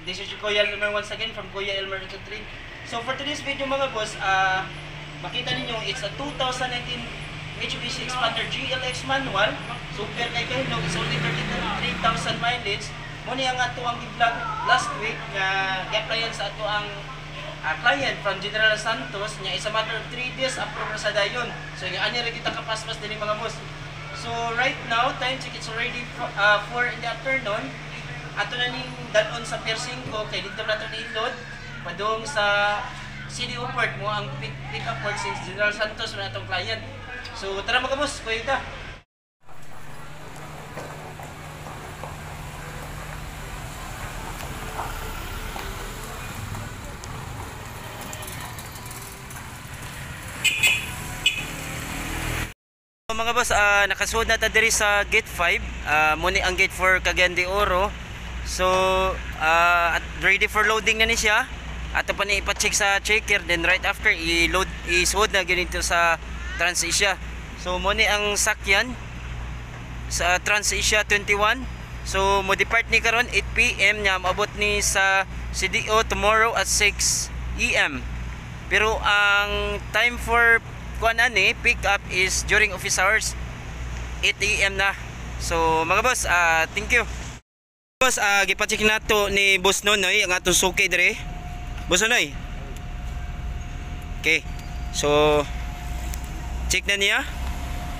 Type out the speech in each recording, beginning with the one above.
This is Kuya Elmer once again from Kuya Elmer 23. So for today's video mga boss, makita ninyo it's a 2019 Mitsubishi Expander GLX manual. Super kay kahilog, it's only 33,000 mileage. Muna yung ato ang i-vlog last week na i-applyan sa ato ang client from General Santos niya is a matter of 3 days approve sa dayon. So yung ani ra kita kapaspas din mga boss. So right now, time check, it's already 4 in the afternoon. Ato na ning dalon sa Pier 5 kay dito na ito ni-load padung sa CDO port mo ang pick up port since General Santos na atong client. So tara mga boss, kuya ta. Mga boss, nakasuod na ta diri sa gate 5, muni ang gate 4 Cagayan de Oro. So ready for loading na ni siya. Ato pa ni ipa-check sa checker, then right after i-load isuod na ganito sa Trans-Asia. So muni ang sakyan sa Trans-Asia 21. So mo depart ni karon 8 PM nya maabot ni sa CDO tomorrow at 6 AM. Pero ang time for kuan ani pick up is during office hours 8 AM na. So mga boss, thank you. Boss, gipa-check nato ni Boss Nonoy ang atong suki dire. Boss Nonoy. Okay. So check na niya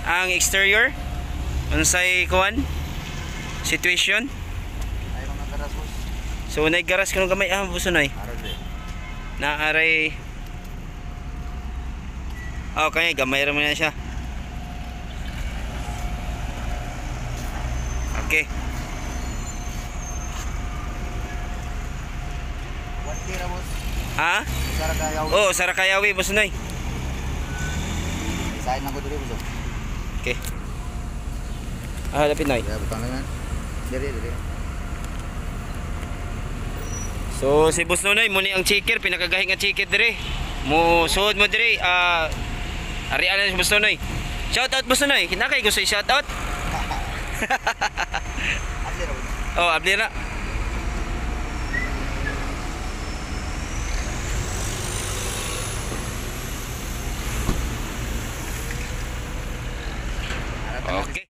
ang exterior. Unsay kuan situation. So naggaras kuno gamay Boss Nonoy. Naaray. Okay, gamay ra mo na siya. Okay. Ha? Sarakayawi. Oh, Sarakayawi, Boss Noy. Isahin lang ko dito, Boss. Okay. Lapit Noy. Butang lang yan. Diri. So, si Boss Noy, muni ang checker, pinakagahi nga checker diri. Mo suod mo diri, ari ana si Boss Noy. Shout out Boss Noy. Kinakay gusto i-shout out. Oh, abli na. Okay.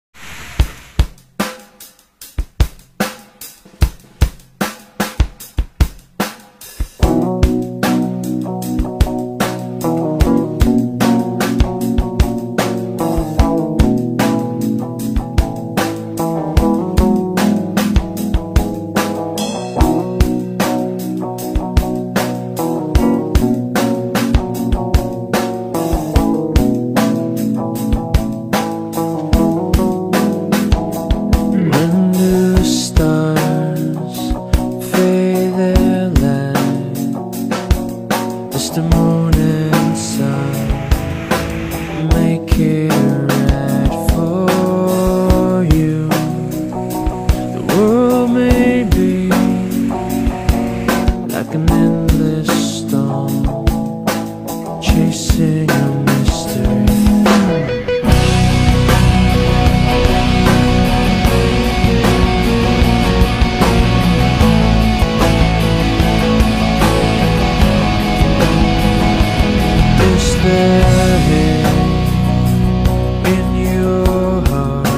The moon and sun make it right for you. The world may be like an endless storm, chasing a mystery. In your heart,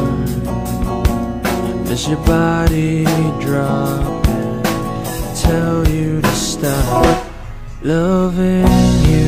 does your body drop and tell you to stop loving you?